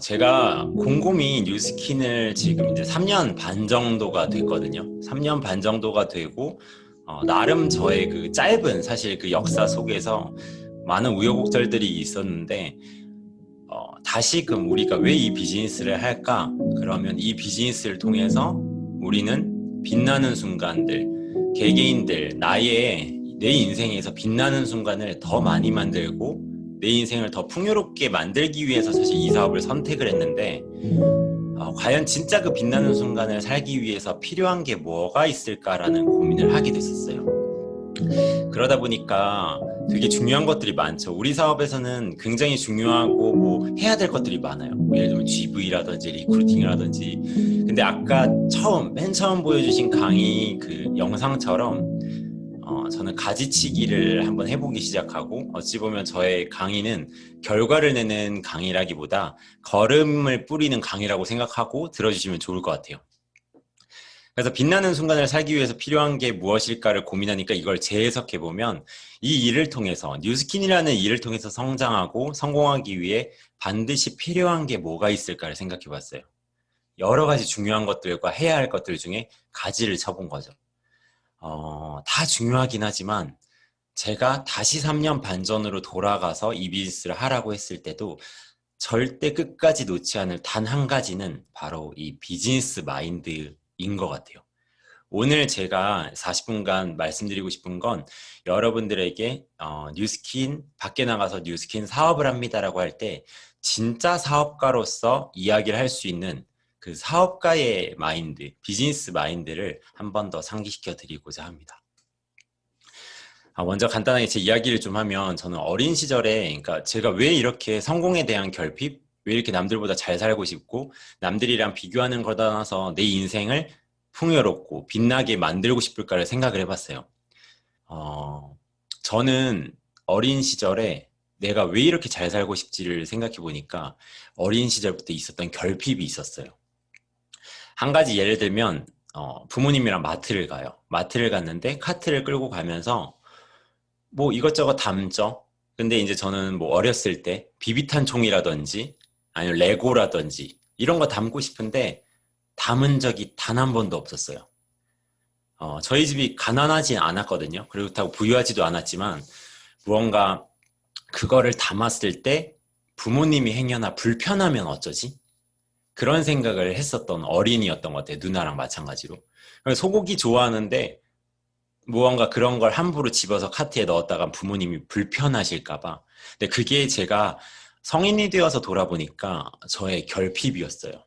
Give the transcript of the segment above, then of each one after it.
제가 곰곰이 뉴스킨을 지금 이제 3년 반 정도가 됐거든요. 3년 반 정도가 되고, 나름 저의 그 짧은 사실 그 역사 속에서 많은 우여곡절들이 있었는데, 다시금 우리가 왜 이 비즈니스를 할까? 그러면 이 비즈니스를 통해서 우리는 빛나는 순간들, 개개인들, 내 인생에서 빛나는 순간을 더 많이 만들고 내 인생을 더 풍요롭게 만들기 위해서 사실 이 사업을 선택을 했는데, 과연 진짜 그 빛나는 순간을 살기 위해서 필요한 게 뭐가 있을까라는 고민을 하게 됐었어요. 그러다 보니까 되게 중요한 것들이 많죠. 우리 사업에서는 굉장히 중요하고 뭐 해야 될 것들이 많아요. 뭐 예를 들면 GV라든지 리크루팅이라든지. 근데 아까 맨 처음 보여주신 강의 그 영상처럼 저는 가지치기를 한번 해보기 시작하고, 어찌 보면 저의 강의는 결과를 내는 강의라기보다 걸음을 뿌리는 강의라고 생각하고 들어주시면 좋을 것 같아요. 그래서 빛나는 순간을 살기 위해서 필요한 게 무엇일까를 고민하니까 이걸 재해석해보면, 이 일을 통해서, 뉴스킨이라는 일을 통해서 성장하고 성공하기 위해 반드시 필요한 게 뭐가 있을까를 생각해봤어요. 여러 가지 중요한 것들과 해야 할 것들 중에 가지를 쳐본 거죠. 다 중요하긴 하지만 제가 다시 3년 반 전으로 돌아가서 이 비즈니스를 하라고 했을 때도 절대 끝까지 놓지 않을 단 한 가지는 바로 이 비즈니스 마인드인 것 같아요. 오늘 제가 40분간 말씀드리고 싶은 건, 여러분들에게 뉴스킨, 밖에 나가서 뉴스킨 사업을 합니다라고 할 때 진짜 사업가로서 이야기를 할 수 있는 그 사업가의 마인드, 비즈니스 마인드를 한 번 더 상기시켜 드리고자 합니다. 먼저 간단하게 제 이야기를 좀 하면, 저는 어린 시절에, 그러니까 제가 왜 이렇게 성공에 대한 결핍, 왜 이렇게 남들보다 잘 살고 싶고 남들이랑 비교하는 걸 떠나서 내 인생을 풍요롭고 빛나게 만들고 싶을까를 생각을 해봤어요. 저는 어린 시절에 내가 왜 이렇게 잘 살고 싶지를 생각해 보니까 어린 시절부터 있었던 결핍이 있었어요. 한 가지 예를 들면, 부모님이랑 마트를 가요. 마트를 갔는데 카트를 끌고 가면서 뭐 이것저것 담죠. 근데 이제 저는 뭐 어렸을 때 비비탄 총이라든지 아니면 레고라든지 이런 거 담고 싶은데 담은 적이 단 한 번도 없었어요. 저희 집이 가난하진 않았거든요. 그렇다고 부유하지도 않았지만, 무언가 그거를 담았을 때 부모님이 행여나 불편하면 어쩌지? 그런 생각을 했었던 어린이였던 것 같아요. 누나랑 마찬가지로. 소고기 좋아하는데 무언가 그런 걸 함부로 집어서 카트에 넣었다가 부모님이 불편하실까 봐. 근데 그게 제가 성인이 되어서 돌아보니까 저의 결핍이었어요.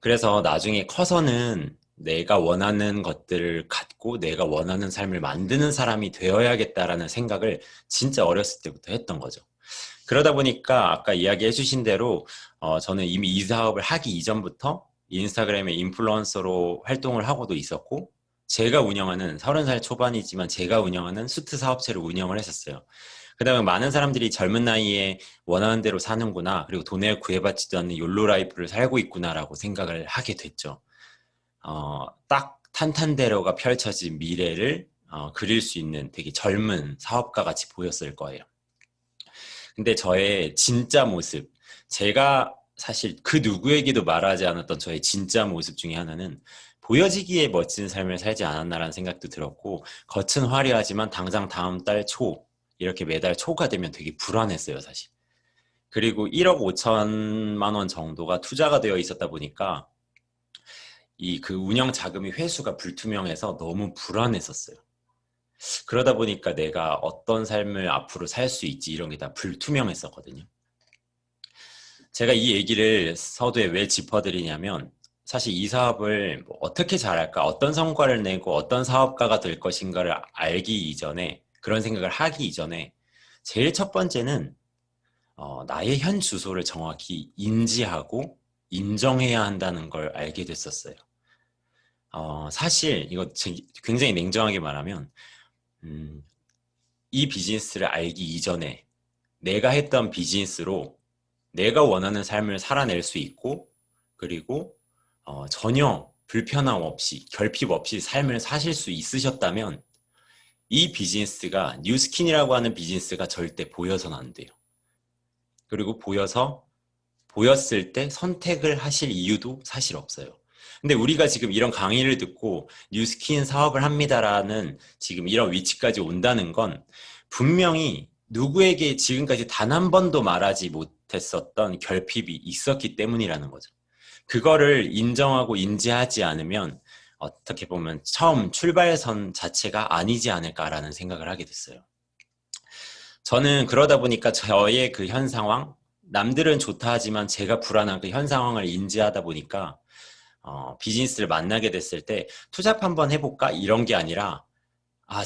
그래서 나중에 커서는 내가 원하는 것들을 갖고 내가 원하는 삶을 만드는 사람이 되어야겠다라는 생각을 진짜 어렸을 때부터 했던 거죠. 그러다 보니까 아까 이야기해 주신 대로 저는 이미 이 사업을 하기 이전부터 인스타그램의 인플루언서로 활동을 하고도 있었고, 제가 운영하는 30살 초반이지만 제가 운영하는 수트 사업체를 운영을 했었어요. 그 다음에 많은 사람들이 젊은 나이에 원하는 대로 사는구나, 그리고 돈을 구애받지도 않는 욜로 라이프를 살고 있구나라고 생각을 하게 됐죠. 딱 탄탄대로가 펼쳐진 미래를 그릴 수 있는 되게 젊은 사업가 같이 보였을 거예요. 근데 저의 진짜 모습, 제가 사실 그 누구에게도 말하지 않았던 저의 진짜 모습 중에 하나는, 보여지기에 멋진 삶을 살지 않았나라는 생각도 들었고, 겉은 화려하지만 당장 다음 달 초, 이렇게 매달 초가 되면 되게 불안했어요, 사실. 그리고 1억 5천만 원 정도가 투자가 되어 있었다 보니까 이 그 운영 자금이 회수가 불투명해서 너무 불안했었어요. 그러다 보니까 내가 어떤 삶을 앞으로 살 수 있지 이런 게 다 불투명했었거든요. 제가 이 얘기를 서두에 왜 짚어드리냐면, 사실 이 사업을 뭐 어떻게 잘할까, 어떤 성과를 내고 어떤 사업가가 될 것인가를 알기 이전에, 그런 생각을 하기 이전에 제일 첫 번째는 나의 현 주소를 정확히 인지하고 인정해야 한다는 걸 알게 됐었어요. 사실 이거 굉장히 냉정하게 말하면, 이 비즈니스를 알기 이전에 내가 했던 비즈니스로 내가 원하는 삶을 살아낼 수 있고, 그리고 전혀 불편함 없이 결핍 없이 삶을 사실 수 있으셨다면 이 비즈니스가, 뉴스킨이라고 하는 비즈니스가 절대 보여서는 안 돼요. 그리고 보였을 때 선택을 하실 이유도 사실 없어요. 근데 우리가 지금 이런 강의를 듣고 뉴스킨 사업을 합니다라는 지금 이런 위치까지 온다는 건 분명히 누구에게 지금까지 단 한 번도 말하지 못했었던 결핍이 있었기 때문이라는 거죠. 그거를 인정하고 인지하지 않으면 어떻게 보면 처음 출발선 자체가 아니지 않을까라는 생각을 하게 됐어요. 저는 그러다 보니까 저의 그 현 상황, 남들은 좋다 하지만 제가 불안한 그 현 상황을 인지하다 보니까 비즈니스를 만나게 됐을 때 투잡 한번 해볼까? 이런 게 아니라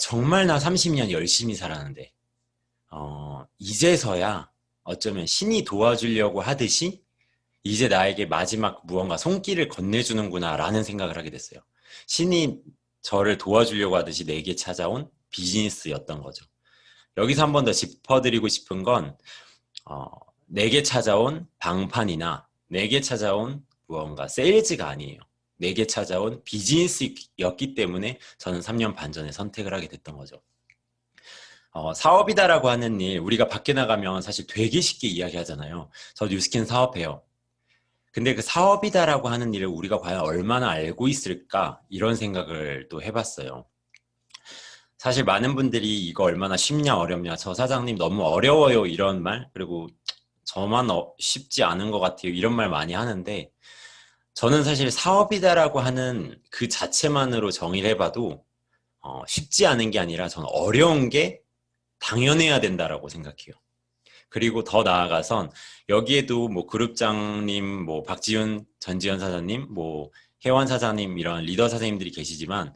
정말 나 30년 열심히 살았는데 이제서야 어쩌면 신이 도와주려고 하듯이 이제 나에게 마지막 무언가 손길을 건네주는구나 라는 생각을 하게 됐어요. 신이 저를 도와주려고 하듯이 내게 찾아온 비즈니스였던 거죠. 여기서 한 번 더 짚어드리고 싶은 건 내게 찾아온 방판이나 내게 찾아온 무언가 세일즈가 아니에요. 내게 찾아온 비즈니스였기 때문에 저는 3년 반 전에 선택을 하게 됐던 거죠. 사업이다라고 하는 일, 우리가 밖에 나가면 사실 되게 쉽게 이야기하잖아요. 저 뉴스킨 사업해요. 근데 그 사업이다라고 하는 일을 우리가 과연 얼마나 알고 있을까? 이런 생각을 또 해봤어요. 사실 많은 분들이 이거 얼마나 쉽냐 어렵냐, 저 사장님 너무 어려워요 이런 말, 그리고 저만 쉽지 않은 것 같아요 이런 말 많이 하는데, 저는 사실 사업이다라고 하는 그 자체만으로 정의를 해봐도 쉽지 않은 게 아니라 저는 어려운 게 당연해야 된다라고 생각해요. 그리고 더 나아가선 여기에도 뭐 그룹장님, 뭐 박지훈, 전지현 사장님, 뭐 혜원 사장님 이런 리더 사장님들이 계시지만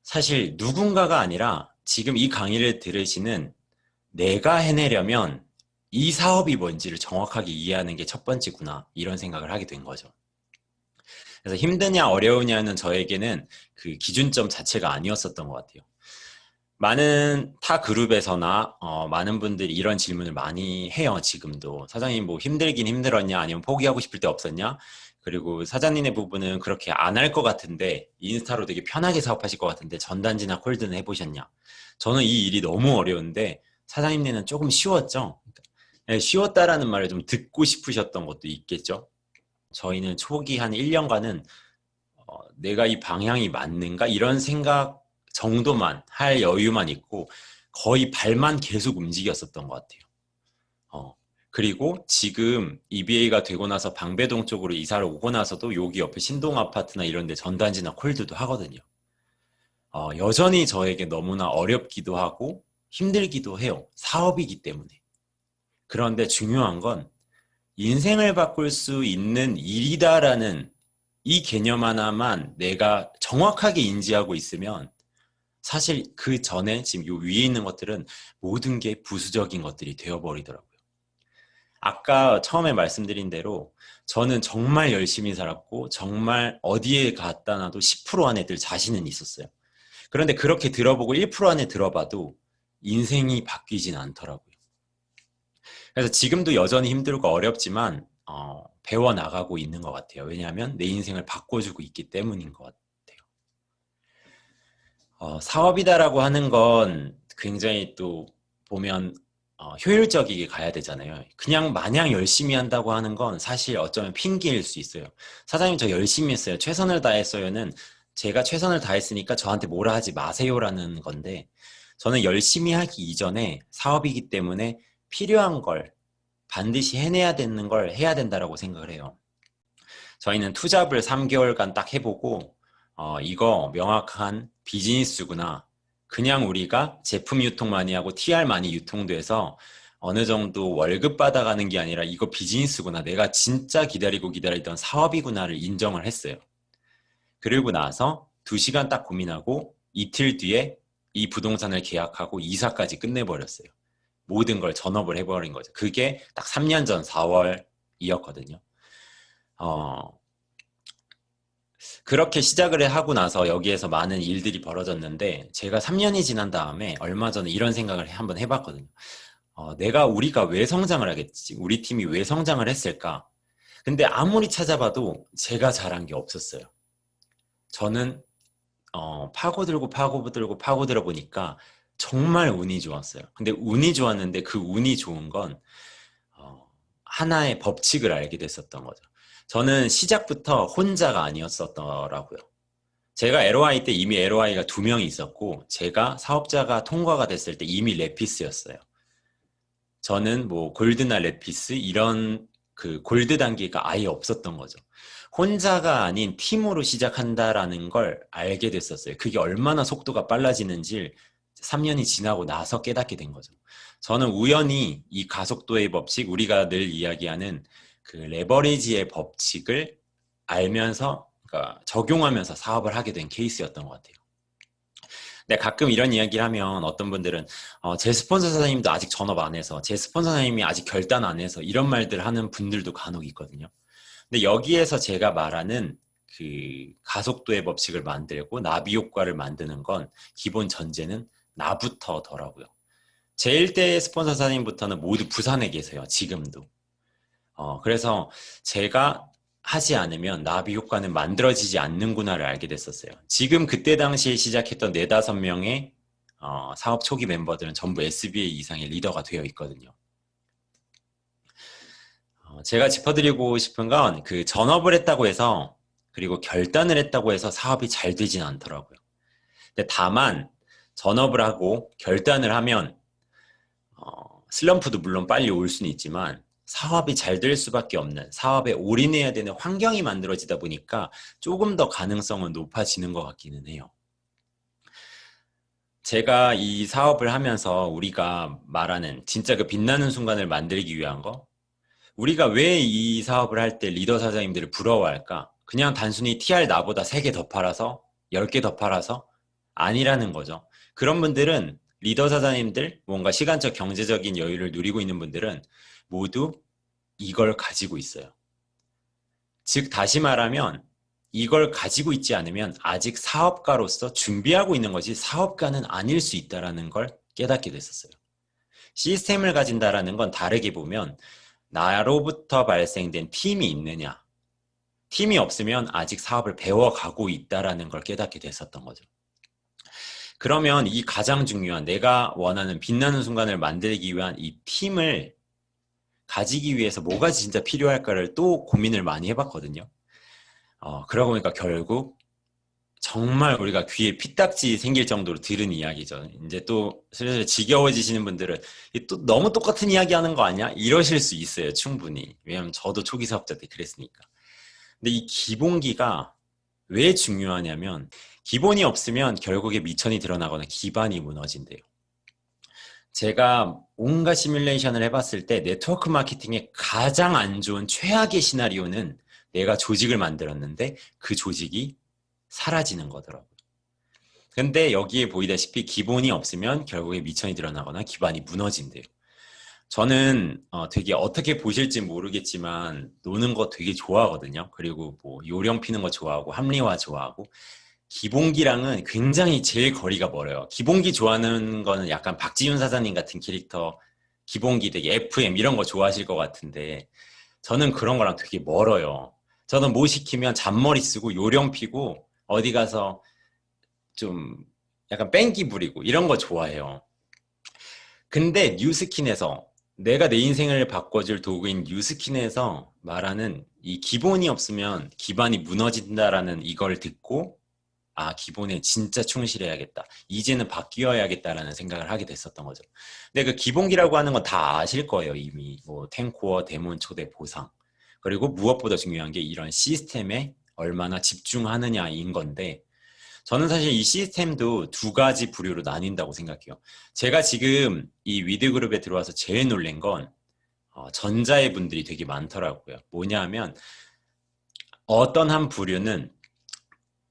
사실 누군가가 아니라 지금 이 강의를 들으시는 내가 해내려면 이 사업이 뭔지를 정확하게 이해하는 게 첫 번째구나 이런 생각을 하게 된 거죠. 그래서 힘드냐 어려우냐는 저에게는 그 기준점 자체가 아니었었던 것 같아요. 많은 타 그룹에서나 많은 분들이 이런 질문을 많이 해요. 지금도 사장님 뭐 힘들긴 힘들었냐, 아니면 포기하고 싶을 때 없었냐, 그리고 사장님의 부분은 그렇게 안 할 것 같은데 인스타로 되게 편하게 사업하실 것 같은데 전단지나 콜드는 해보셨냐. 저는 이 일이 너무 어려운데 사장님네는 조금 쉬웠죠. 네, 쉬웠다라는 말을 좀 듣고 싶으셨던 것도 있겠죠. 저희는 초기 한 1년간은 내가 이 방향이 맞는가 이런 생각 정도만 할 여유만 있고 거의 발만 계속 움직였었던 것 같아요. 그리고 지금 EBA가 되고 나서 방배동 쪽으로 이사를 오고 나서도 여기 옆에 신동 아파트나 이런 데 전단지나 콜드도 하거든요. 여전히 저에게 너무나 어렵기도 하고 힘들기도 해요. 사업이기 때문에. 그런데 중요한 건 인생을 바꿀 수 있는 일이다라는 이 개념 하나만 내가 정확하게 인지하고 있으면 사실 그 전에 지금 요 위에 있는 것들은 모든 게 부수적인 것들이 되어버리더라고요. 아까 처음에 말씀드린 대로 저는 정말 열심히 살았고 정말 어디에 갖다 놔도 10% 안에 들 자신은 있었어요. 그런데 그렇게 들어보고 1% 안에 들어봐도 인생이 바뀌진 않더라고요. 그래서 지금도 여전히 힘들고 어렵지만 배워나가고 있는 것 같아요. 왜냐하면 내 인생을 바꿔주고 있기 때문인 것 같아요. 사업이다라고 하는 건 굉장히 또 보면 효율적이게 가야 되잖아요. 그냥 마냥 열심히 한다고 하는 건 사실 어쩌면 핑계일 수 있어요. 사장님 저 열심히 했어요. 최선을 다했어요는 제가 최선을 다했으니까 저한테 뭐라 하지 마세요라는 건데, 저는 열심히 하기 이전에 사업이기 때문에 필요한 걸 반드시 해내야 되는 걸 해야 된다라고 생각을 해요. 저희는 투잡을 3개월간 딱 해보고 이거 명확한 비즈니스구나. 그냥 우리가 제품 유통 많이 하고 TR 많이 유통돼서 어느 정도 월급 받아가는 게 아니라 이거 비즈니스구나. 내가 진짜 기다리고 기다리던 사업이구나를 인정을 했어요. 그리고 나서 2시간 딱 고민하고 이틀 뒤에 이 부동산을 계약하고 이사까지 끝내버렸어요. 모든 걸 전업을 해버린 거죠. 그게 딱 3년 전 4월이었거든요. 그렇게 시작을 하고 나서 여기에서 많은 일들이 벌어졌는데, 제가 3년이 지난 다음에 얼마 전에 이런 생각을 한번 해봤거든요. 우리가 왜 성장을 하겠지? 우리 팀이 왜 성장을 했을까? 근데 아무리 찾아봐도 제가 잘한 게 없었어요. 저는 파고들고 파고들고 파고들어 보니까 정말 운이 좋았어요. 근데 운이 좋았는데 그 운이 좋은 건 하나의 법칙을 알게 됐었던 거죠. 저는 시작부터 혼자가 아니었었더라고요. 제가 LOI 때 이미 LOI가 2명이 있었고, 제가 사업자가 통과가 됐을 때 이미 레피스였어요. 저는 뭐 골드나 레피스 이런 그 골드 단계가 아예 없었던 거죠. 혼자가 아닌 팀으로 시작한다라는 걸 알게 됐었어요. 그게 얼마나 속도가 빨라지는지 3년이 지나고 나서 깨닫게 된 거죠. 저는 우연히 이 가속도의 법칙, 우리가 늘 이야기하는 그 레버리지의 법칙을 알면서, 그러니까 적용하면서 사업을 하게 된 케이스였던 것 같아요. 근데 가끔 이런 이야기를 하면 어떤 분들은 제 스폰서 사장님도 아직 전업 안 해서, 제 스폰서 사장님이 아직 결단 안 해서, 이런 말들 하는 분들도 간혹 있거든요. 근데 여기에서 제가 말하는 그 가속도의 법칙을 만들고 나비 효과를 만드는 건 기본 전제는 나부터더라고요. 제 1대 스폰서 사장님부터는 모두 부산에 계세요. 지금도. 그래서 제가 하지 않으면 나비 효과는 만들어지지 않는구나를 알게 됐었어요. 지금 그때 당시에 시작했던 4~5명의 사업 초기 멤버들은 전부 SBA 이상의 리더가 되어 있거든요. 제가 짚어드리고 싶은 건 그 전업을 했다고 해서, 그리고 결단을 했다고 해서 사업이 잘 되진 않더라고요. 근데 다만 전업을 하고 결단을 하면 슬럼프도 물론 빨리 올 수는 있지만 사업이 잘 될 수밖에 없는, 사업에 올인해야 되는 환경이 만들어지다 보니까 조금 더 가능성은 높아지는 것 같기는 해요. 제가 이 사업을 하면서 우리가 말하는 진짜 그 빛나는 순간을 만들기 위한 거, 우리가 왜 이 사업을 할 때 리더 사장님들을 부러워할까? 그냥 단순히 TR 나보다 3개 더 팔아서, 10개 더 팔아서? 아니라는 거죠. 그런 분들은, 리더 사장님들, 뭔가 시간적 경제적인 여유를 누리고 있는 분들은 모두 이걸 가지고 있어요. 즉 다시 말하면 이걸 가지고 있지 않으면 아직 사업가로서 준비하고 있는 것이 사업가는 아닐 수 있다는 걸 깨닫게 됐었어요. 시스템을 가진다라는 건 다르게 보면 나로부터 발생된 팀이 있느냐, 팀이 없으면 아직 사업을 배워가고 있다는 걸 깨닫게 됐었던 거죠. 그러면 이 가장 중요한, 내가 원하는 빛나는 순간을 만들기 위한 이 팀을 가지기 위해서 뭐가 진짜 필요할까를 또 고민을 많이 해봤거든요. 그러고 보니까 결국 정말 우리가 귀에 피딱지 생길 정도로 들은 이야기죠. 이제 또 슬슬 지겨워지시는 분들은 또 너무 똑같은 이야기 하는 거 아니야? 이러실 수 있어요, 충분히. 왜냐면 저도 초기 사업자 때 그랬으니까. 근데 이 기본기가 왜 중요하냐면, 기본이 없으면 결국에 미천이 드러나거나 기반이 무너진대요. 제가 온갖 시뮬레이션을 해봤을 때 네트워크 마케팅의 가장 안 좋은 최악의 시나리오는 내가 조직을 만들었는데 그 조직이 사라지는 거더라고요. 근데 여기에 보이다시피 기본이 없으면 결국에 미천이 드러나거나 기반이 무너진대요. 저는 되게 어떻게 보실지 모르겠지만 노는 거 되게 좋아하거든요. 그리고 뭐 요령 피는 거 좋아하고 합리화 좋아하고, 기본기랑은 굉장히 제일 거리가 멀어요. 기본기 좋아하는 거는 약간 박지윤 사장님 같은 캐릭터, 기본기 되게 FM 이런 거 좋아하실 것 같은데 저는 그런 거랑 되게 멀어요. 저는 뭐 시키면 잔머리 쓰고 요령 피고 어디 가서 좀 약간 뺑기 부리고 이런 거 좋아해요. 근데 뉴스킨에서, 내가 내 인생을 바꿔줄 도구인 뉴스킨에서 말하는 이 기본이 없으면 기반이 무너진다라는 이걸 듣고, 아, 기본에 진짜 충실해야겠다, 이제는 바뀌어야겠다라는 생각을 하게 됐었던 거죠. 근데 그 기본기라고 하는 건 다 아실 거예요, 이미. 뭐 탱코어, 대문, 초대, 보상. 그리고 무엇보다 중요한 게 이런 시스템에 얼마나 집중하느냐인 건데, 저는 사실 이 시스템도 2가지 부류로 나뉜다고 생각해요. 제가 지금 이 위드그룹에 들어와서 제일 놀란 건 전자의 분들이 되게 많더라고요. 뭐냐 하면 어떤 한 부류는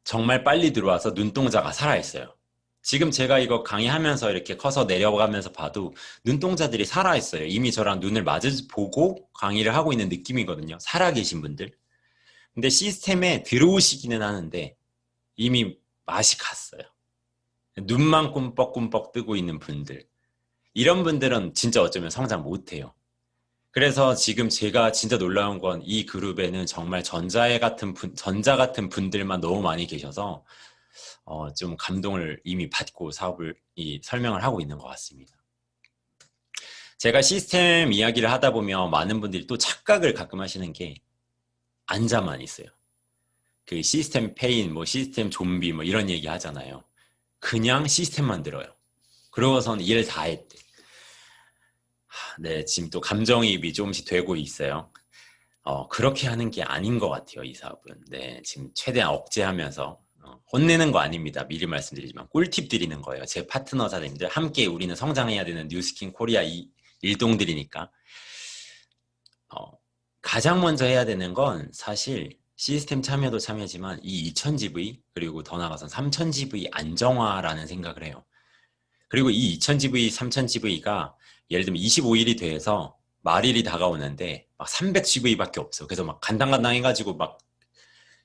정말 빨리 들어와서 눈동자가 살아있어요. 지금 제가 이거 강의하면서 이렇게 커서 내려가면서 봐도 눈동자들이 살아있어요. 이미 저랑 눈을 마주 보고 강의를 하고 있는 느낌이거든요. 살아계신 분들. 근데 시스템에 들어오시기는 하는데 이미 맛이 갔어요. 눈만 꿈뻑꿈뻑 뜨고 있는 분들. 이런 분들은 진짜 어쩌면 성장 못해요. 그래서 지금 제가 진짜 놀라운 건 이 그룹에는 정말 전자 같은 분들만 너무 많이 계셔서 좀 감동을 이미 받고 사업을 설명을 하고 있는 것 같습니다. 제가 시스템 이야기를 하다 보면 많은 분들이 또 착각을 가끔 하시는 게 앉아만 있어요. 그 시스템 페인, 뭐 시스템 좀비 뭐 이런 얘기 하잖아요. 그냥 시스템 만들어요. 그러고선 일 다 했대. 네, 지금 또 감정이입이 조금씩 되고 있어요. 그렇게 하는 게 아닌 것 같아요, 이 사업은. 네, 지금 최대한 억제하면서 혼내는 거 아닙니다. 미리 말씀드리지만 꿀팁 드리는 거예요. 제 파트너사님들 함께 우리는 성장해야 되는 뉴스킨 코리아 일동들이니까 가장 먼저 해야 되는 건 사실 시스템 참여도 참여지만 이 2000GV 그리고 더 나아가서 3000GV 안정화라는 생각을 해요. 그리고 이 2000GV, 3000GV가 예를 들면 25일이 돼서 말일이 다가오는데 막 300GV밖에 없어. 그래서 막 간당간당 해가지고 막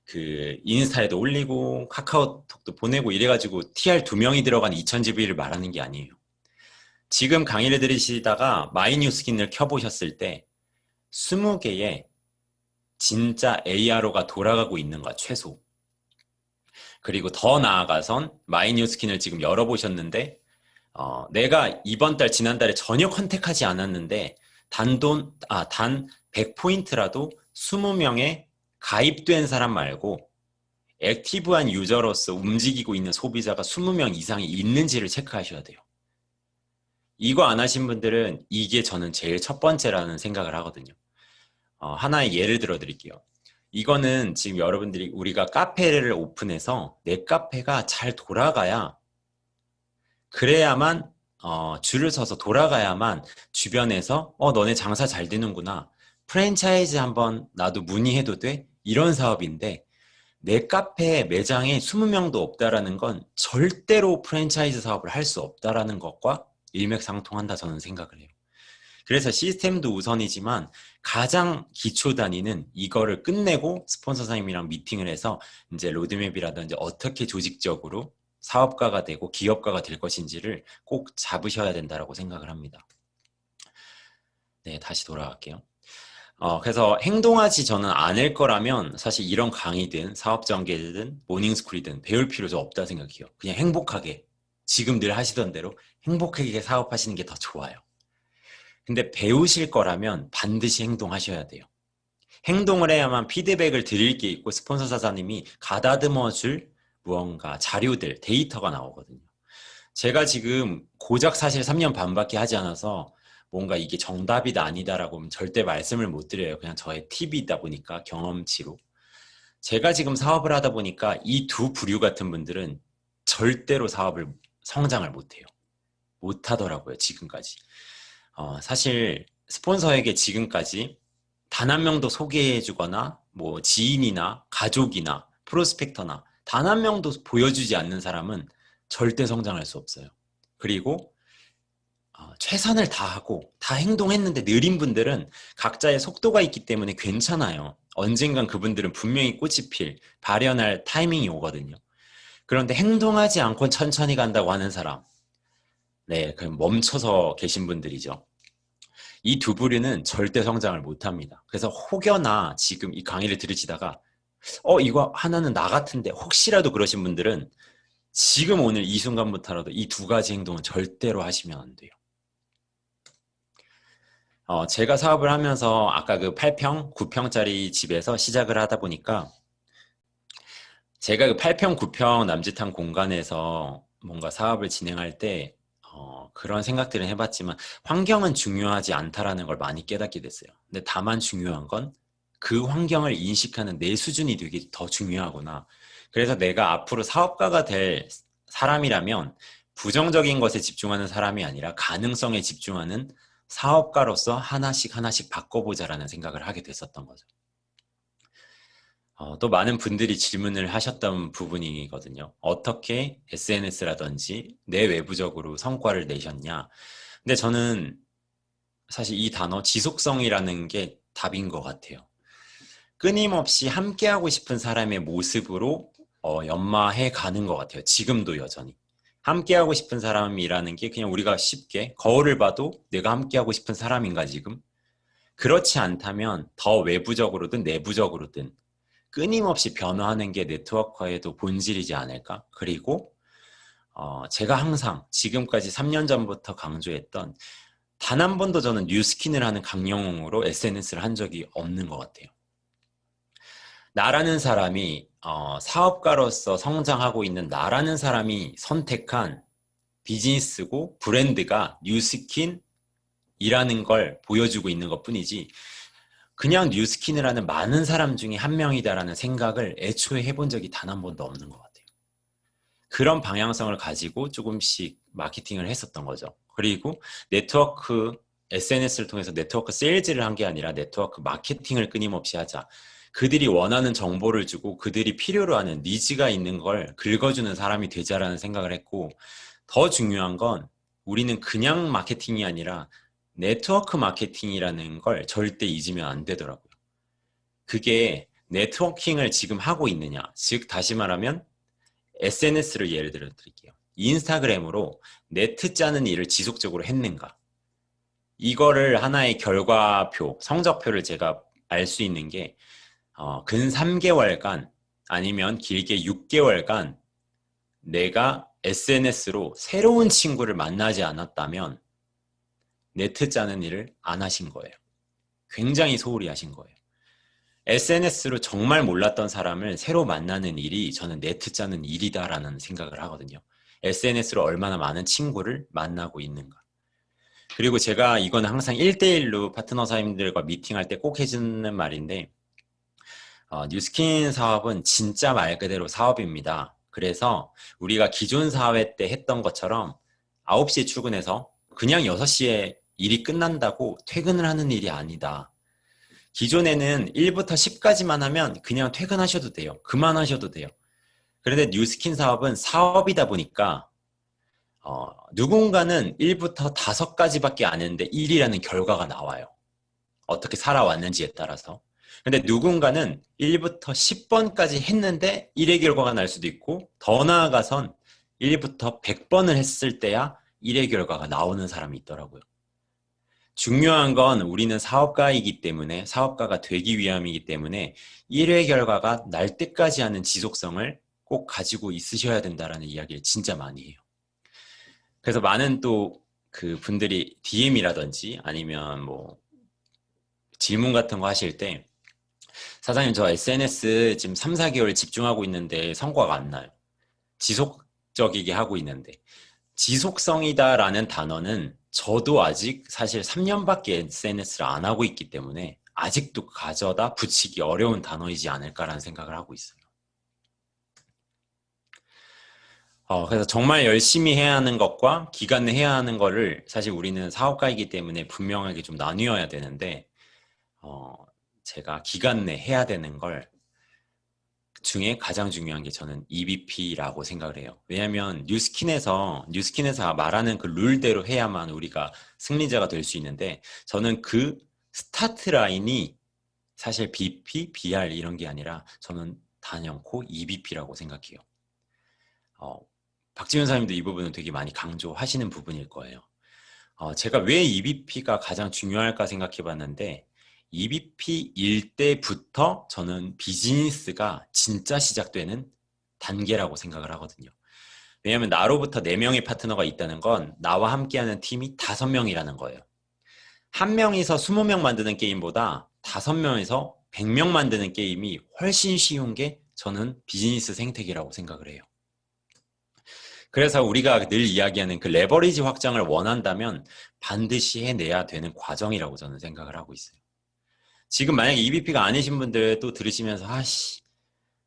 그 인스타에도 올리고 카카오톡도 보내고 이래가지고 TR 2명이 들어간 2000GV를 말하는 게 아니에요. 지금 강의를 들으시다가 마이뉴스킨을 켜보셨을 때 20개의 진짜 ARO가 돌아가고 있는가 최소. 그리고 더 나아가선 마이뉴스킨을 지금 열어보셨는데 내가 이번 달 지난달에 전혀 컨택하지 않았는데 단 100포인트라도 20명의 가입된 사람 말고 액티브한 유저로서 움직이고 있는 소비자가 20명 이상이 있는지를 체크하셔야 돼요. 이거 안 하신 분들은 이게 저는 제일 첫 번째라는 생각을 하거든요. 하나의 예를 들어 드릴게요. 이거는 지금 여러분들이 우리가 카페를 오픈해서 내 카페가 잘 돌아가야 그래야만 줄을 서서 돌아가야만 주변에서 너네 장사 잘 되는구나. 프랜차이즈 한번 나도 문의해도 돼? 이런 사업인데 내 카페 매장에 20명도 없다라는 건 절대로 프랜차이즈 사업을 할 수 없다라는 것과 일맥상통한다 저는 생각을 해요. 그래서 시스템도 우선이지만 가장 기초 단위는 이거를 끝내고 스폰서 사님이랑 미팅을 해서 이제 로드맵이라든지 어떻게 조직적으로 사업가가 되고 기업가가 될 것인지를 꼭 잡으셔야 된다고 생각을 합니다. 네, 다시 돌아갈게요. 그래서 행동하지 저는 않을 거라면 사실 이런 강의든 사업 전개든 모닝스쿨이든 배울 필요도 없다 생각해요. 그냥 행복하게 지금 늘 하시던 대로 행복하게 사업하시는 게 더 좋아요. 근데 배우실 거라면 반드시 행동하셔야 돼요. 행동을 해야만 피드백을 드릴 게 있고 스폰서 사장님이 가다듬어 줄 무언가 자료들, 데이터가 나오거든요. 제가 지금 고작 사실 3년 반밖에 하지 않아서 뭔가 이게 정답이다 아니다라고 절대 말씀을 못 드려요. 그냥 저의 팁이다 보니까 경험치로. 제가 지금 사업을 하다 보니까 이 두 부류 같은 분들은 절대로 사업을 성장을 못해요. 못하더라고요, 지금까지. 사실 스폰서에게 지금까지 단 한 명도 소개해주거나 뭐 지인이나 가족이나 프로스펙터나 단 한 명도 보여주지 않는 사람은 절대 성장할 수 없어요. 그리고 최선을 다하고 다 행동했는데 느린 분들은 각자의 속도가 있기 때문에 괜찮아요. 언젠간 그분들은 분명히 꽃이 필, 발현할 타이밍이 오거든요. 그런데 행동하지 않고 천천히 간다고 하는 사람, 네, 그럼 멈춰서 계신 분들이죠. 이 두 부류는 절대 성장을 못합니다. 그래서 혹여나 지금 이 강의를 들으시다가 이거 하나는 나 같은데 혹시라도 그러신 분들은 지금 오늘 이 순간부터라도 이 두 가지 행동은 절대로 하시면 안 돼요. 제가 사업을 하면서 아까 그 8평, 9평짜리 집에서 시작을 하다 보니까 제가 그 8평, 9평 남짓한 공간에서 뭔가 사업을 진행할 때 그런 생각들은 해봤지만 환경은 중요하지 않다라는 걸 많이 깨닫게 됐어요. 근데 다만 중요한 건 그 환경을 인식하는 내 수준이 되게 더 중요하구나. 그래서 내가 앞으로 사업가가 될 사람이라면 부정적인 것에 집중하는 사람이 아니라 가능성에 집중하는 사업가로서 하나씩 하나씩 바꿔보자라는 생각을 하게 됐었던 거죠. 또 많은 분들이 질문을 하셨던 부분이거든요. 어떻게 SNS라든지 내 외부적으로 성과를 내셨냐. 근데 저는 사실 이 단어 지속성이라는 게 답인 것 같아요. 끊임없이 함께하고 싶은 사람의 모습으로 연마해 가는 것 같아요. 지금도 여전히. 함께하고 싶은 사람이라는 게 그냥 우리가 쉽게 거울을 봐도 내가 함께하고 싶은 사람인가 지금? 그렇지 않다면 더 외부적으로든 내부적으로든 끊임없이 변화하는 게 네트워커에도 본질이지 않을까? 그리고 제가 항상 지금까지 3년 전부터 강조했던 단 한 번도 저는 뉴스킨을 하는 강령으로 SNS를 한 적이 없는 것 같아요. 나라는 사람이 사업가로서 성장하고 있는 나라는 사람이 선택한 비즈니스고 브랜드가 뉴스킨이라는 걸 보여주고 있는 것뿐이지 그냥 뉴스킨을 하는 많은 사람 중에 한 명이다라는 생각을 애초에 해본 적이 단 한 번도 없는 것 같아요. 그런 방향성을 가지고 조금씩 마케팅을 했었던 거죠. 그리고 네트워크, SNS를 통해서 네트워크 세일즈를 한 게 아니라 네트워크 마케팅을 끊임없이 하자. 그들이 원하는 정보를 주고 그들이 필요로 하는 니즈가 있는 걸 긁어주는 사람이 되자라는 생각을 했고, 더 중요한 건 우리는 그냥 마케팅이 아니라 네트워크 마케팅이라는 걸 절대 잊으면 안 되더라고요. 그게 네트워킹을 지금 하고 있느냐, 즉 다시 말하면 SNS를 예를 들어 드릴게요. 인스타그램으로 네트 짜는 일을 지속적으로 했는가? 이거를 하나의 결과표, 성적표를 제가 알 수 있는 게 근 3개월간 아니면 길게 6개월간 내가 SNS로 새로운 친구를 만나지 않았다면 네트 짜는 일을 안 하신 거예요. 굉장히 소홀히 하신 거예요. SNS로 정말 몰랐던 사람을 새로 만나는 일이 저는 네트 짜는 일이다라는 생각을 하거든요. SNS로 얼마나 많은 친구를 만나고 있는가. 그리고 제가 이건 항상 1대1로 파트너 사님들과 미팅할 때 꼭 해주는 말인데 뉴스킨 사업은 진짜 말 그대로 사업입니다. 그래서 우리가 기존 사회 때 했던 것처럼 9시에 출근해서 그냥 6시에 일이 끝난다고 퇴근을 하는 일이 아니다. 기존에는 1부터 10까지만 하면 그냥 퇴근하셔도 돼요. 그만하셔도 돼요. 그런데 뉴스킨 사업은 사업이다 보니까 누군가는 1부터 5까지밖에 안 했는데 1이라는 결과가 나와요. 어떻게 살아왔는지에 따라서. 근데 누군가는 1부터 10번까지 했는데 1의 결과가 날 수도 있고 더 나아가선 1부터 100번을 했을 때야 1의 결과가 나오는 사람이 있더라고요. 중요한 건 우리는 사업가이기 때문에 사업가가 되기 위함이기 때문에 1회 결과가 날 때까지 하는 지속성을 꼭 가지고 있으셔야 된다라는 이야기를 진짜 많이 해요. 그래서 많은 또 그 분들이 DM이라든지 아니면 뭐 질문 같은 거 하실 때 사장님 저 SNS 지금 3, 4개월 집중하고 있는데 성과가 안 나요. 지속적이게 하고 있는데 지속성이다라는 단어는 저도 아직 사실 3년밖에 SNS를 안 하고 있기 때문에 아직도 가져다 붙이기 어려운 단어이지 않을까라는 생각을 하고 있어요. 그래서 정말 열심히 해야 하는 것과 기간 내 해야 하는 거를 사실 우리는 사업가이기 때문에 분명하게 좀 나뉘어야 되는데 제가 기간 내 해야 되는 걸 중에 가장 중요한 게 저는 EBP라고 생각을 해요. 왜냐하면 뉴스킨에서 말하는 그 룰대로 해야만 우리가 승리자가 될 수 있는데 저는 그 스타트 라인이 사실 BP, BR 이런 게 아니라 저는 단연코 EBP라고 생각해요. 박지윤 사님도 이 부분은 되게 많이 강조하시는 부분일 거예요. 제가 왜 EBP가 가장 중요할까 생각해 봤는데 EBP일 때부터 저는 비즈니스가 진짜 시작되는 단계라고 생각을 하거든요. 왜냐하면 나로부터 4명의 파트너가 있다는 건 나와 함께하는 팀이 5명이라는 거예요. 한 명이서 20명 만드는 게임보다 5명이서 100명 만드는 게임이 훨씬 쉬운 게 저는 비즈니스 생태계라고 생각을 해요. 그래서 우리가 늘 이야기하는 그 레버리지 확장을 원한다면 반드시 해내야 되는 과정이라고 저는 생각을 하고 있어요. 지금 만약에 EBP가 아니신 분들 또 들으시면서 아씨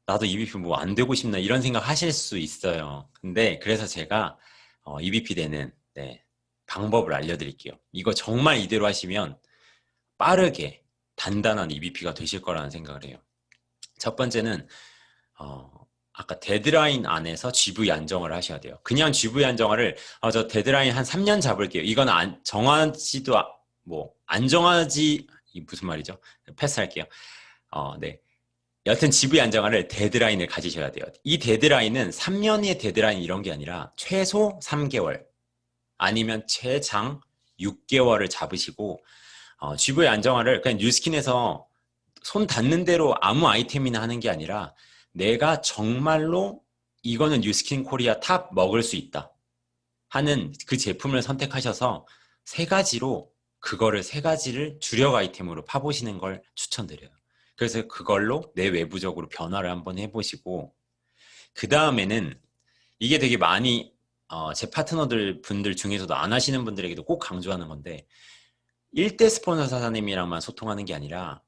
나도 EBP 뭐 안 되고 싶나 이런 생각 하실 수 있어요. 근데 그래서 제가 EBP 되는 방법을 알려드릴게요. 이거 정말 이대로 하시면 빠르게 단단한 EBP가 되실 거라는 생각을 해요. 첫 번째는 아까 데드라인 안에서 GV 안정화를 하셔야 돼요. 그냥 GV 안정화를 저 데드라인 한 3년 잡을게요. 이건 정하지도 안 정하지 이 무슨 말이죠? 패스할게요. 네. 여튼 GV 안정화를 데드라인을 가지셔야 돼요. 이 데드라인은 3년의 데드라인 이런 게 아니라 최소 3개월 아니면 최장 6개월을 잡으시고 GV 안정화를 그냥 뉴스킨에서 손 닿는 대로 아무 아이템이나 하는 게 아니라 내가 정말로 이거는 뉴스킨 코리아 탑 먹을 수 있다 하는 그 제품을 선택하셔서 세 가지로 그거를 세 가지를 주력 아이템으로 파보시는 걸 추천드려요. 그래서 그걸로 내 외부적으로 변화를 한번 해보시고 그 다음에는 이게 되게 많이 제 파트너들 분들 중에서도 안 하시는 분들에게도 꼭 강조하는 건데 1대 스폰서 사장님이랑만 소통하는 게 아니라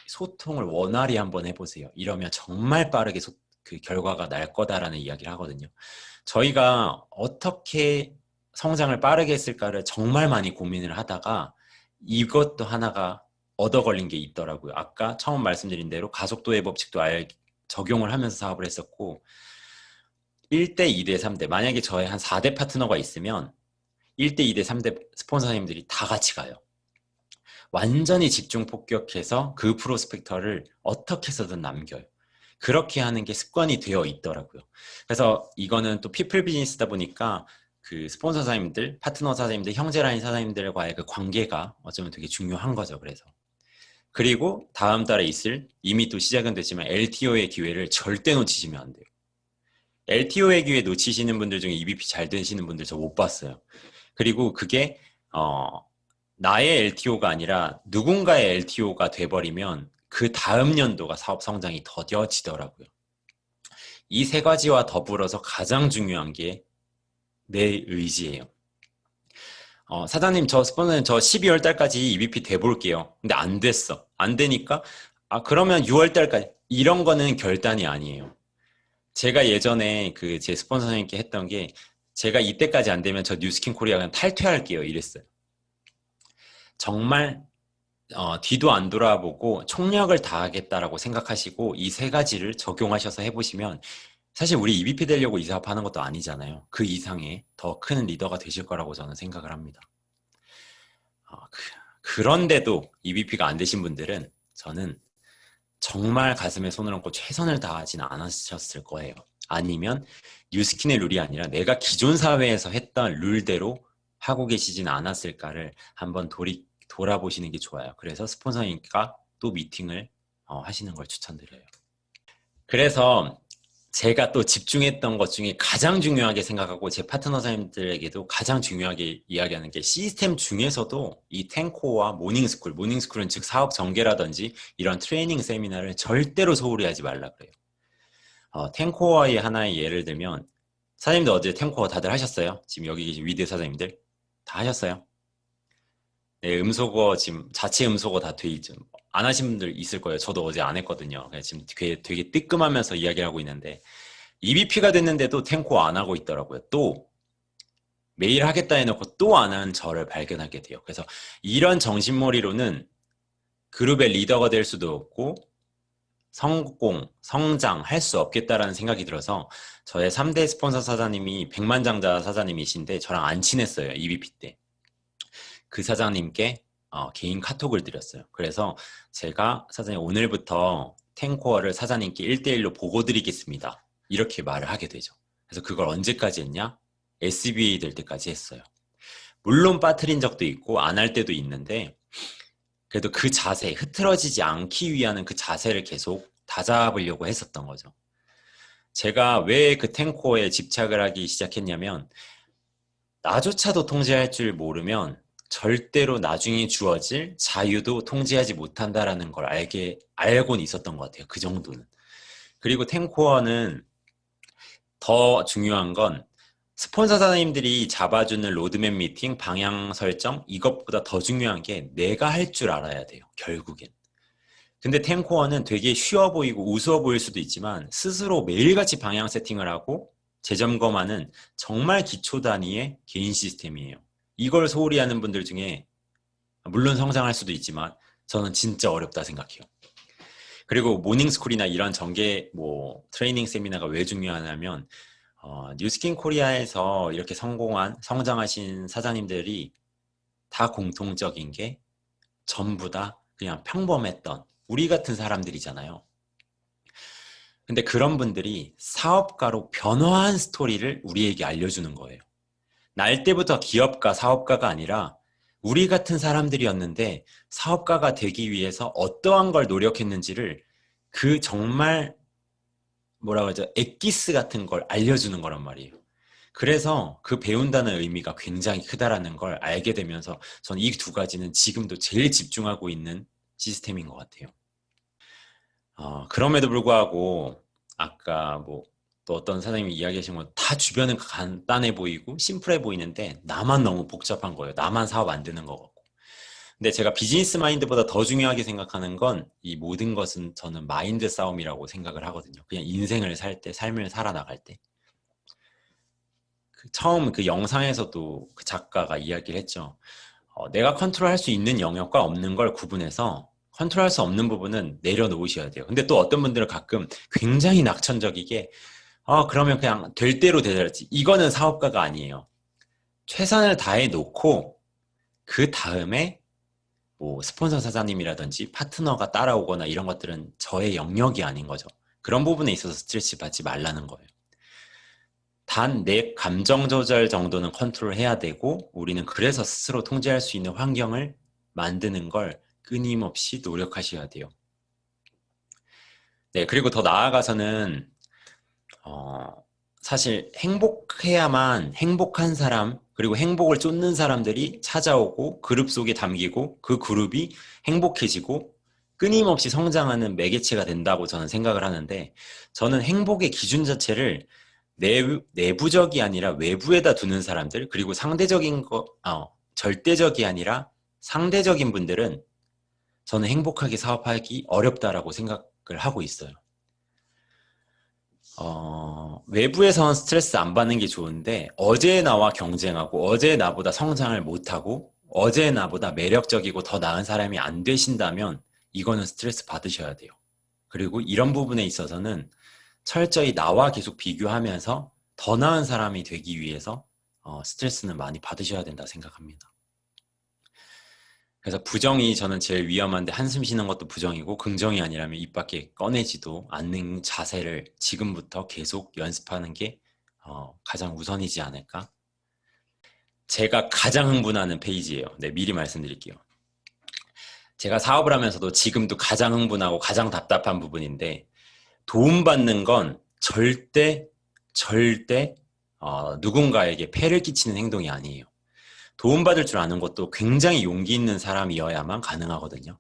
소통을 원활히 한번 해보세요. 이러면 정말 빠르게 그 결과가 날 거다라는 이야기를 하거든요. 저희가 어떻게 성장을 빠르게 했을까를 정말 많이 고민을 하다가 이것도 하나가 얻어 걸린 게 있더라고요. 아까 처음 말씀드린 대로 가속도의 법칙도 적용을 하면서 사업을 했었고 1대, 2대, 3대 만약에 저의 한 4대 파트너가 있으면 1대, 2대, 3대 스폰서님들이 다 같이 가요. 완전히 집중 폭격해서 그 프로스펙터를 어떻게 해서든 남겨요. 그렇게 하는 게 습관이 되어 있더라고요. 그래서 이거는 또 피플 비즈니스다 보니까 그 스폰서 사장님들, 파트너 사장님들, 형제라인 사장님들과의 그 관계가 어쩌면 되게 중요한 거죠. 그래서 그리고 다음 달에 있을 이미 또 시작은 됐지만 LTO의 기회를 절대 놓치시면 안 돼요. LTO의 기회 놓치시는 분들 중에 EBP 잘 되시는 분들 저 못 봤어요. 그리고 그게 나의 LTO가 아니라 누군가의 LTO가 돼버리면 그 다음 연도가 사업 성장이 더뎌지더라고요. 이 세 가지와 더불어서 가장 중요한 게 내 의지예요. 사장님 저 스폰서는 저 12월 달까지 EBP 돼볼게요. 근데 안 됐어. 안 되니까 그러면 6월 달까지 이런 거는 결단이 아니에요. 제가 예전에 그 제 스폰서 선생님께 했던 게 제가 이때까지 안 되면 저 뉴스킨 코리아 그냥 탈퇴할게요 이랬어요. 정말 뒤도 안 돌아보고 총력을 다하겠다라고 생각하시고 이 세 가지를 적용하셔서 해보시면 사실 우리 EBP 되려고 이 사업하는 것도 아니잖아요. 그 이상의 더 큰 리더가 되실 거라고 저는 생각을 합니다. 그런데도 EBP가 안 되신 분들은 저는 정말 가슴에 손을 얹고 최선을 다하지는 않으셨을 거예요. 아니면 뉴스킨의 룰이 아니라 내가 기존 사회에서 했던 룰대로 하고 계시진 않았을까를 한번 돌아보시는 게 좋아요. 그래서 스폰서님과 또 미팅을 하시는 걸 추천드려요. 그래서 제가 또 집중했던 것 중에 가장 중요하게 생각하고 제 파트너 사님들에게도 가장 중요하게 이야기하는 게 시스템 중에서도 이 탱코와 모닝스쿨은 즉 사업 전개라든지 이런 트레이닝 세미나를 절대로 소홀히 하지 말라 그래요. 탱코어의 하나의 예를 들면 사장님들 어제 탱코어 다들 하셨어요? 지금 여기 계신 위드 사장님들 다 하셨어요? 네, 음소거 지금 자체 음소거 다 돼 있죠. 안 하신 분들 있을 거예요. 저도 어제 안 했거든요. 지금 되게 뜨끔하면서 이야기를 하고 있는데 EBP가 됐는데도 탱코 안 하고 있더라고요. 또 매일 하겠다 해놓고 또 안 하는 저를 발견하게 돼요. 그래서 이런 정신머리로는 그룹의 리더가 될 수도 없고 성장할 수 없겠다라는 생각이 들어서 저의 3대 스폰서 사장님이 백만장자 사장님이신데 저랑 안 친했어요. EBP 때. 그 사장님께 개인 카톡을 드렸어요. 그래서 제가 사장님 오늘부터 탱코어를 사장님께 1대1로 보고 드리겠습니다. 이렇게 말을 하게 되죠. 그래서 그걸 언제까지 했냐? SBA 될 때까지 했어요. 물론 빠뜨린 적도 있고 안 할 때도 있는데 그래도 그 자세, 흐트러지지 않기 위한 그 자세를 계속 다잡으려고 했었던 거죠. 제가 왜 그 탱코어에 집착을 하기 시작했냐면 나조차도 통제할 줄 모르면 절대로 나중에 주어질 자유도 통제하지 못한다라는 걸 알고는 있었던 것 같아요. 그 정도는. 그리고 탱코어는 더 중요한 건 스폰서 사장님들이 잡아주는 로드맵 미팅, 방향 설정 이것보다 더 중요한 게 내가 할 줄 알아야 돼요. 결국엔. 근데 탱코어는 되게 쉬워 보이고 우스워 보일 수도 있지만 스스로 매일같이 방향 세팅을 하고 재점검하는 정말 기초 단위의 개인 시스템이에요. 이걸 소홀히 하는 분들 중에 물론 성장할 수도 있지만 저는 진짜 어렵다 생각해요. 그리고 모닝스쿨이나 이런 전개 트레이닝 세미나가 왜 중요하냐면 뉴스킨 코리아에서 이렇게 성장하신 사장님들이 다 공통적인 게 전부 다 그냥 평범했던 우리 같은 사람들이잖아요. 근데 그런 분들이 사업가로 변화한 스토리를 우리에게 알려주는 거예요. 날 때부터 기업가, 사업가가 아니라 우리 같은 사람들이었는데 사업가가 되기 위해서 어떠한 걸 노력했는지를 그 정말 엑기스 같은 걸 알려주는 거란 말이에요. 그래서 그 배운다는 의미가 굉장히 크다라는 걸 알게 되면서 저는 이 두 가지는 지금도 제일 집중하고 있는 시스템인 것 같아요. 그럼에도 불구하고 아까 뭐 또 어떤 사장님이 이야기하신 건 다 주변은 간단해 보이고 심플해 보이는데 나만 너무 복잡한 거예요. 나만 사업 안 되는 거 같고. 근데 제가 비즈니스 마인드보다 더 중요하게 생각하는 건 이 모든 것은 저는 마인드 싸움이라고 생각을 하거든요. 그냥 인생을 살 때, 삶을 살아나갈 때. 처음 그 영상에서도 그 작가가 이야기를 했죠. 내가 컨트롤할 수 있는 영역과 없는 걸 구분해서 컨트롤할 수 없는 부분은 내려놓으셔야 돼요. 근데 또 어떤 분들은 가끔 굉장히 낙천적이게 그러면 그냥 될 대로 되야지. 이거는 사업가가 아니에요. 최선을 다해 놓고 그 다음에 뭐 스폰서 사장님이라든지 파트너가 따라오거나 이런 것들은 저의 영역이 아닌 거죠. 그런 부분에 있어서 스트레스 받지 말라는 거예요. 단 내 감정 조절 정도는 컨트롤해야 되고 우리는 그래서 스스로 통제할 수 있는 환경을 만드는 걸 끊임없이 노력하셔야 돼요. 네, 그리고 더 나아가서는 사실 행복해야만 행복한 사람 그리고 행복을 쫓는 사람들이 찾아오고 그룹 속에 담기고 그 그룹이 행복해지고 끊임없이 성장하는 매개체가 된다고 저는 생각을 하는데 저는 행복의 기준 자체를 내부적이 아니라 외부에다 두는 사람들 그리고 절대적이 아니라 상대적인 분들은 저는 행복하게 사업하기 어렵다라고 생각을 하고 있어요. 외부에선 스트레스 안 받는 게 좋은데 어제 나와 경쟁하고 어제 나보다 성장을 못하고 어제 나보다 매력적이고 더 나은 사람이 안 되신다면 이거는 스트레스 받으셔야 돼요. 그리고 이런 부분에 있어서는 철저히 나와 계속 비교하면서 더 나은 사람이 되기 위해서 스트레스는 많이 받으셔야 된다 생각합니다. 그래서 부정이 저는 제일 위험한데 한숨 쉬는 것도 부정이고 긍정이 아니라면 입 밖에 꺼내지도 않는 자세를 지금부터 계속 연습하는 게 가장 우선이지 않을까? 제가 가장 흥분하는 페이지예요. 네, 미리 말씀드릴게요. 제가 사업을 하면서도 지금도 가장 흥분하고 가장 답답한 부분인데 도움받는 건 절대 누군가에게 폐를 끼치는 행동이 아니에요. 도움받을 줄 아는 것도 굉장히 용기 있는 사람이어야만 가능하거든요.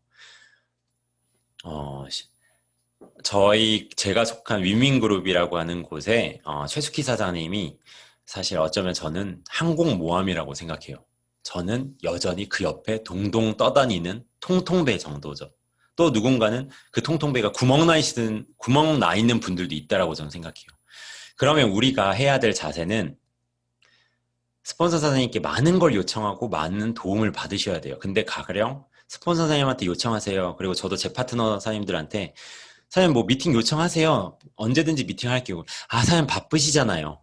제가 속한 위민그룹이라고 하는 곳에 최숙희 사장님이 사실 어쩌면 저는 항공모함이라고 생각해요. 저는 여전히 그 옆에 동동 떠다니는 통통배 정도죠. 또 누군가는 그 통통배가 구멍 나 있는 분들도 있다라고 저는 생각해요. 그러면 우리가 해야 될 자세는 스폰서 사장님께 많은 걸 요청하고 많은 도움을 받으셔야 돼요. 근데 가령 스폰서 사장님한테 요청하세요. 그리고 저도 제 파트너 사장님들한테 사장님 뭐 미팅 요청하세요. 언제든지 미팅 할게요. 사장님 바쁘시잖아요.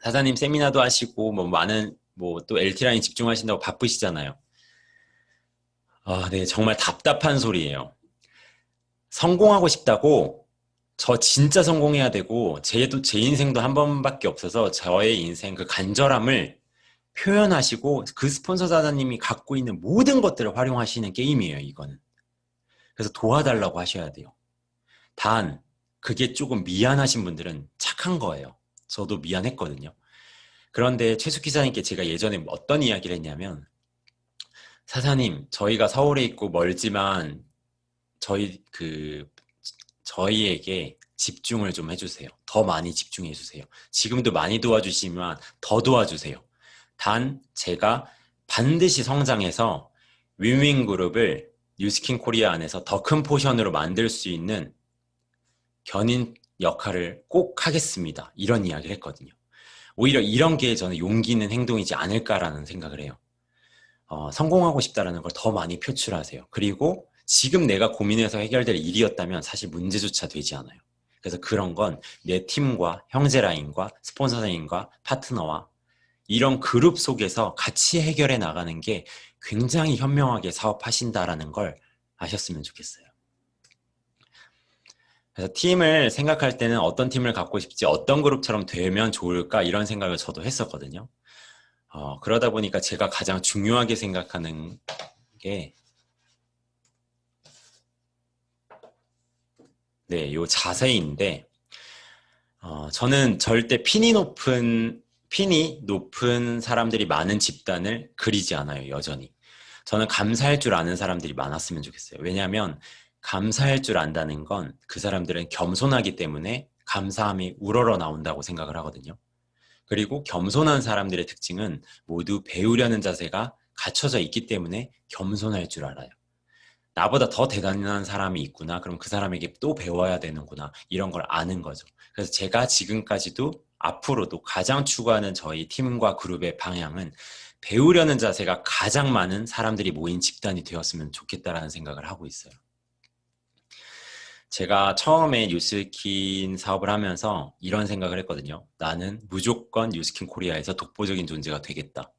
사장님 세미나도 하시고 뭐 많은 뭐 또 LT라인 집중하신다고 바쁘시잖아요. 네, 정말 답답한 소리예요. 성공하고 싶다고 저 진짜 성공해야 되고 제 인생도 한 번밖에 없어서 저의 인생 그 간절함을 표현하시고 그 스폰서 사장님이 갖고 있는 모든 것들을 활용하시는 게임이에요, 이거는. 그래서 도와달라고 하셔야 돼요. 단 그게 조금 미안하신 분들은 착한 거예요. 저도 미안했거든요. 그런데 최숙 기자님께 제가 예전에 어떤 이야기를 했냐면 사장님, 저희가 서울에 있고 멀지만 저희에게 집중을 좀 해주세요. 더 많이 집중해 주세요. 지금도 많이 도와주시면 더 도와주세요. 단 제가 반드시 성장해서 윈윈그룹을 뉴스킨 코리아 안에서 더 큰 포션으로 만들 수 있는 견인 역할을 꼭 하겠습니다. 이런 이야기를 했거든요. 오히려 이런 게 저는 용기 있는 행동이지 않을까라는 생각을 해요. 성공하고 싶다라는 걸 더 많이 표출하세요. 그리고 지금 내가 고민해서 해결될 일이었다면 사실 문제조차 되지 않아요. 그래서 그런 건 내 팀과 형제 라인과 스폰서 라인과 파트너와 이런 그룹 속에서 같이 해결해 나가는 게 굉장히 현명하게 사업하신다라는 걸 아셨으면 좋겠어요. 그래서 팀을 생각할 때는 어떤 팀을 갖고 싶지, 어떤 그룹처럼 되면 좋을까 이런 생각을 저도 했었거든요. 그러다 보니까 제가 가장 중요하게 생각하는 게 네, 요 자세인데 저는 절대 핀이 높은 핀이 높은 사람들이 많은 집단을 그리지 않아요, 여전히. 저는 감사할 줄 아는 사람들이 많았으면 좋겠어요. 왜냐하면 감사할 줄 안다는 건 그 사람들은 겸손하기 때문에 감사함이 우러러 나온다고 생각을 하거든요. 그리고 겸손한 사람들의 특징은 모두 배우려는 자세가 갖춰져 있기 때문에 겸손할 줄 알아요. 나보다 더 대단한 사람이 있구나. 그럼 그 사람에게 또 배워야 되는구나. 이런 걸 아는 거죠. 그래서 제가 지금까지도 앞으로도 가장 추구하는 저희 팀과 그룹의 방향은 배우려는 자세가 가장 많은 사람들이 모인 집단이 되었으면 좋겠다라는 생각을 하고 있어요. 제가 처음에 뉴스킨 사업을 하면서 이런 생각을 했거든요. 나는 무조건 뉴스킨 코리아에서 독보적인 존재가 되겠다.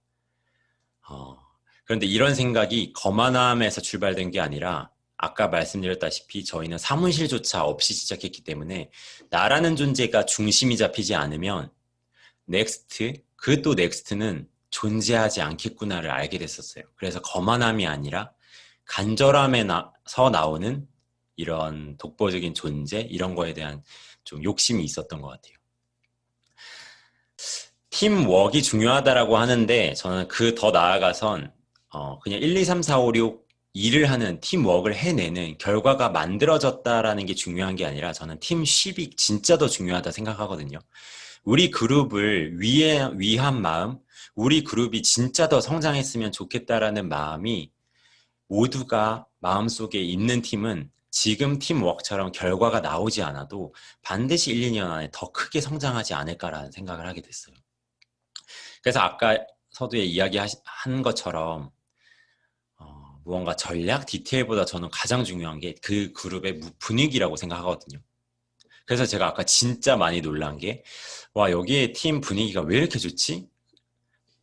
그런데 이런 생각이 거만함에서 출발된 게 아니라 아까 말씀드렸다시피 저희는 사무실조차 없이 시작했기 때문에 나라는 존재가 중심이 잡히지 않으면 넥스트, 그 또 넥스트는 존재하지 않겠구나를 알게 됐었어요. 그래서 거만함이 아니라 간절함에서 나오는 이런 독보적인 존재, 이런 거에 대한 좀 욕심이 있었던 것 같아요. 팀워크가 중요하다라고 하는데 저는 그 더 나아가선 그냥 1, 2, 3, 4, 5, 6 일을 하는 팀워크를 해내는 결과가 만들어졌다라는 게 중요한 게 아니라 저는 팀쉽이 진짜 더 중요하다 생각하거든요. 우리 그룹을 위한 마음, 우리 그룹이 진짜 더 성장했으면 좋겠다라는 마음이 모두가 마음속에 있는 팀은 지금 팀워크처럼 결과가 나오지 않아도 반드시 1, 2년 안에 더 크게 성장하지 않을까라는 생각을 하게 됐어요. 그래서 아까 서두에 이야기한 것처럼 무언가 전략, 디테일보다 저는 가장 중요한 게 그 그룹의 분위기라고 생각하거든요. 그래서 제가 아까 진짜 많이 놀란 게 와, 여기에 팀 분위기가 왜 이렇게 좋지?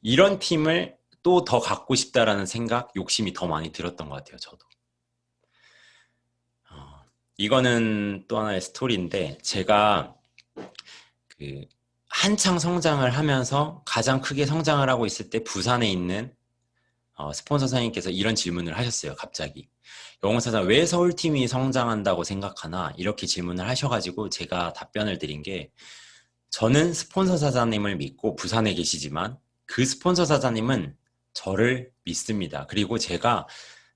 이런 팀을 또 더 갖고 싶다라는 생각, 욕심이 더 많이 들었던 것 같아요, 저도. 이거는 또 하나의 스토리인데 제가 그 한창 성장을 하면서 가장 크게 성장을 하고 있을 때 부산에 있는 스폰서 사장님께서 이런 질문을 하셨어요. 갑자기. 영어사장 왜 서울팀이 성장한다고 생각하나? 이렇게 질문을 하셔가지고 제가 답변을 드린 게 저는 스폰서 사장님을 믿고 부산에 계시지만 그 스폰서 사장님은 저를 믿습니다. 그리고 제가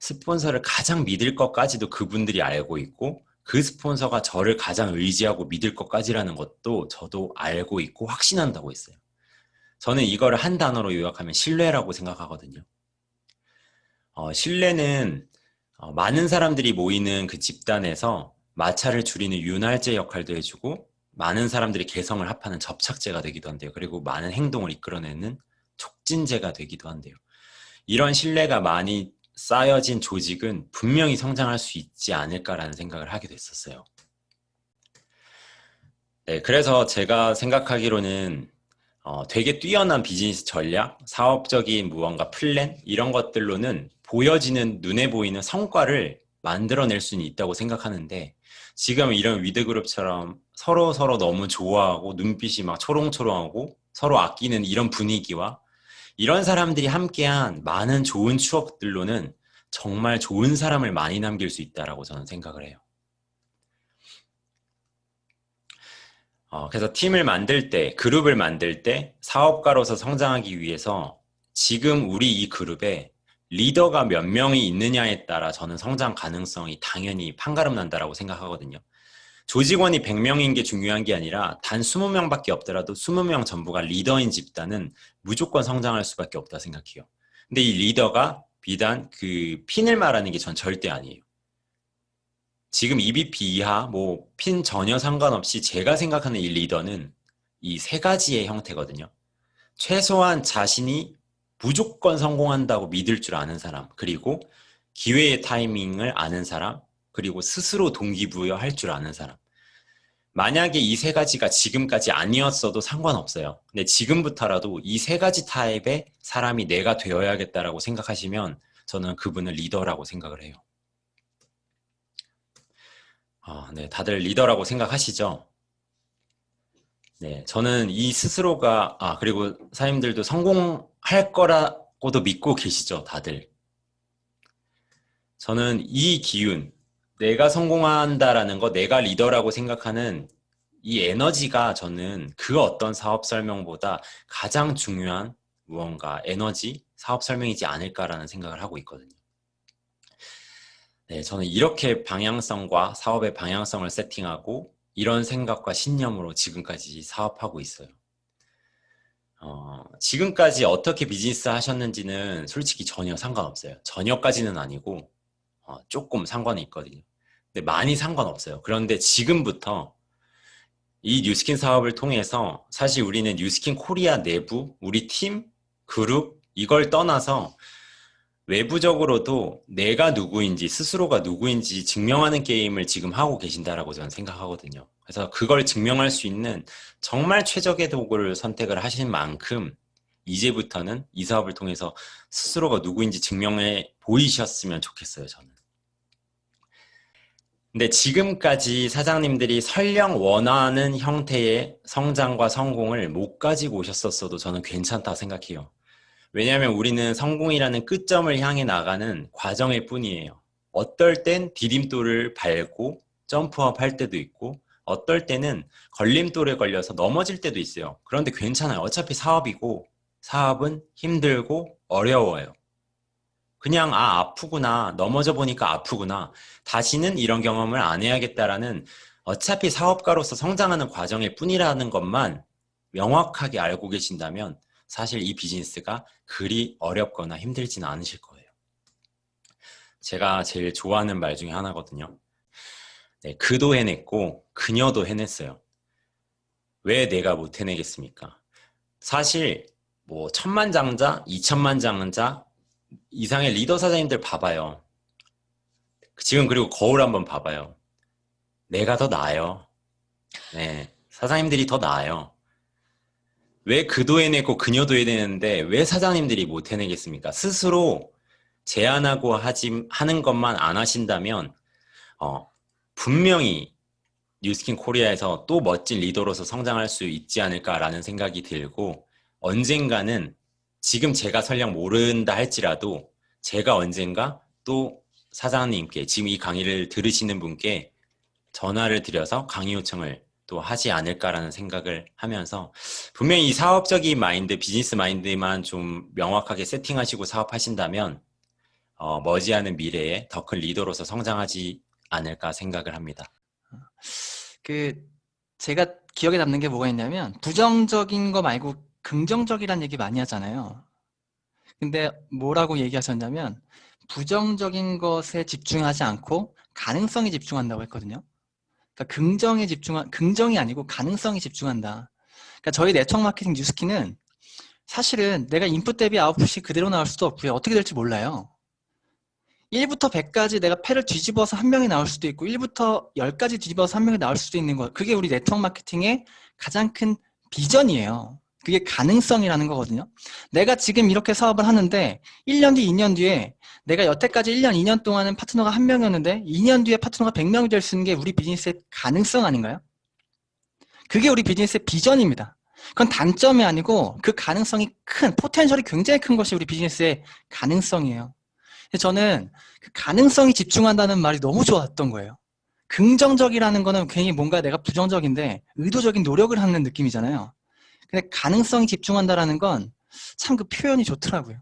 스폰서를 가장 믿을 것까지도 그분들이 알고 있고 그 스폰서가 저를 가장 의지하고 믿을 것까지라는 것도 저도 알고 있고 확신한다고 했어요. 저는 이거를 한 단어로 요약하면 신뢰라고 생각하거든요. 신뢰는 많은 사람들이 모이는 그 집단에서 마찰을 줄이는 윤활제 역할도 해주고 많은 사람들이 개성을 합하는 접착제가 되기도 한대요. 그리고 많은 행동을 이끌어내는 촉진제가 되기도 한대요. 이런 신뢰가 많이 쌓여진 조직은 분명히 성장할 수 있지 않을까라는 생각을 하게 됐었어요. 네, 그래서 제가 생각하기로는 되게 뛰어난 비즈니스 전략, 사업적인 무언가 플랜 이런 것들로는 보여지는 눈에 보이는 성과를 만들어낼 수는 있다고 생각하는데 지금 이런 위드그룹처럼 서로 너무 좋아하고 눈빛이 막 초롱초롱하고 서로 아끼는 이런 분위기와 이런 사람들이 함께한 많은 좋은 추억들로는 정말 좋은 사람을 많이 남길 수 있다라고 저는 생각을 해요. 그래서 팀을 만들 때, 그룹을 만들 때 사업가로서 성장하기 위해서 지금 우리 이 그룹에 리더가 몇 명이 있느냐에 따라 저는 성장 가능성이 당연히 판가름 난다라고 생각하거든요. 조직원이 100명인 게 중요한 게 아니라 단 20명밖에 없더라도 20명 전부가 리더인 집단은 무조건 성장할 수밖에 없다 생각해요. 근데 이 리더가 비단 그 핀을 말하는 게 전 절대 아니에요. 지금 EVP 이하, 핀 전혀 상관없이 제가 생각하는 이 리더는 이 세 가지의 형태거든요. 최소한 자신이 무조건 성공한다고 믿을 줄 아는 사람, 그리고 기회의 타이밍을 아는 사람, 그리고 스스로 동기부여할 줄 아는 사람. 만약에 이 세 가지가 지금까지 아니었어도 상관없어요. 근데 지금부터라도 이 세 가지 타입의 사람이 내가 되어야겠다라고 생각하시면 저는 그분을 리더라고 생각을 해요. 네, 다들 리더라고 생각하시죠? 네, 저는 이 스스로가, 그리고 사장님들도 성공할 거라고도 믿고 계시죠, 다들. 저는 이 기운, 내가 성공한다라는 거, 내가 리더라고 생각하는 이 에너지가 저는 그 어떤 사업 설명보다 가장 중요한 무언가 에너지 사업 설명이지 않을까라는 생각을 하고 있거든요. 네, 저는 이렇게 방향성과 사업의 방향성을 세팅하고 이런 생각과 신념으로 지금까지 사업하고 있어요. 지금까지 어떻게 비즈니스 하셨는지는 솔직히 전혀 상관없어요. 전혀까지는 아니고 조금 상관이 있거든요. 근데 많이 상관없어요. 그런데 지금부터 이 뉴스킨 사업을 통해서 사실 우리는 뉴스킨 코리아 내부, 우리 팀, 그룹 이걸 떠나서 외부적으로도 내가 누구인지 스스로가 누구인지 증명하는 게임을 지금 하고 계신다라고 저는 생각하거든요. 그래서 그걸 증명할 수 있는 정말 최적의 도구를 선택을 하신 만큼 이제부터는 이 사업을 통해서 스스로가 누구인지 증명해 보이셨으면 좋겠어요, 저는. 근데 지금까지 사장님들이 설령 원하는 형태의 성장과 성공을 못 가지고 오셨었어도 저는 괜찮다 생각해요. 왜냐하면 우리는 성공이라는 끝점을 향해 나가는 과정일 뿐이에요. 어떨 땐 디딤돌을 밟고 점프업 할 때도 있고 어떨 때는 걸림돌에 걸려서 넘어질 때도 있어요. 그런데 괜찮아요. 어차피 사업이고 사업은 힘들고 어려워요. 그냥 아프구나 넘어져 보니까 아프구나 다시는 이런 경험을 안 해야겠다라는 어차피 사업가로서 성장하는 과정일 뿐이라는 것만 명확하게 알고 계신다면 사실 이 비즈니스가 그리 어렵거나 힘들지는 않으실 거예요. 제가 제일 좋아하는 말 중에 하나거든요. 네, 그도 해냈고 그녀도 해냈어요. 왜 내가 못 해내겠습니까? 사실 뭐 천만장자, 이천만장자 이상의 리더 사장님들 봐봐요. 지금 그리고 거울 한번 봐봐요. 내가 더 나아요. 네, 사장님들이 더 나아요. 왜 그도 해내고 그녀도 해내는데 왜 사장님들이 못 해내겠습니까? 스스로 제안하고 하는 것만 안 하신다면 분명히 뉴스킨 코리아에서 또 멋진 리더로서 성장할 수 있지 않을까라는 생각이 들고 언젠가는 지금 제가 설령 모른다 할지라도 제가 언젠가 또 사장님께 지금 이 강의를 들으시는 분께 전화를 드려서 강의 요청을 또 하지 않을까라는 생각을 하면서 분명히 이 사업적인 마인드, 비즈니스 마인드만 좀 명확하게 세팅하시고 사업하신다면 머지않은 미래에 더 큰 리더로서 성장하지 않을까 생각을 합니다. 제가 기억에 남는 게 뭐가 있냐면 부정적인 거 말고 긍정적이란 얘기 많이 하잖아요. 근데 뭐라고 얘기하셨냐면 부정적인 것에 집중하지 않고 가능성에 집중한다고 했거든요. 그러니까 긍정이 아니고 가능성에 집중한다. 그러니까 저희 네트워크 마케팅 뉴스키는 사실은 내가 인풋 대비 아웃풋이 그대로 나올 수도 없고요. 어떻게 될지 몰라요. 1부터 100까지 내가 패를 뒤집어서 한 명이 나올 수도 있고 1부터 10까지 뒤집어서 한 명이 나올 수도 있는 거. 그게 우리 네트워크 마케팅의 가장 큰 비전이에요. 그게 가능성이라는 거거든요. 내가 지금 이렇게 사업을 하는데 1년 뒤, 2년 뒤에 내가 여태까지 1년, 2년 동안은 파트너가 한 명이었는데 2년 뒤에 파트너가 100명이 될 수 있는 게 우리 비즈니스의 가능성 아닌가요? 그게 우리 비즈니스의 비전입니다. 그건 단점이 아니고 그 가능성이 큰, 포텐셜이 굉장히 큰 것이 우리 비즈니스의 가능성이에요. 저는 그 가능성이 집중한다는 말이 너무 좋았던 거예요. 긍정적이라는 거는 괜히 뭔가 내가 부정적인데 의도적인 노력을 하는 느낌이잖아요. 근데 가능성이 집중한다라는 건 참 그 표현이 좋더라고요.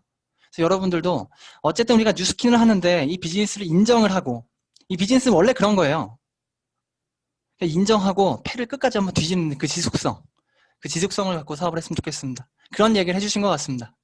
그래서 여러분들도 어쨌든 우리가 뉴스킨을 하는데 이 비즈니스를 인정을 하고 이 비즈니스는 원래 그런 거예요. 인정하고 패를 끝까지 한번 뒤집는 그 지속성을 갖고 사업을 했으면 좋겠습니다. 그런 얘기를 해주신 것 같습니다.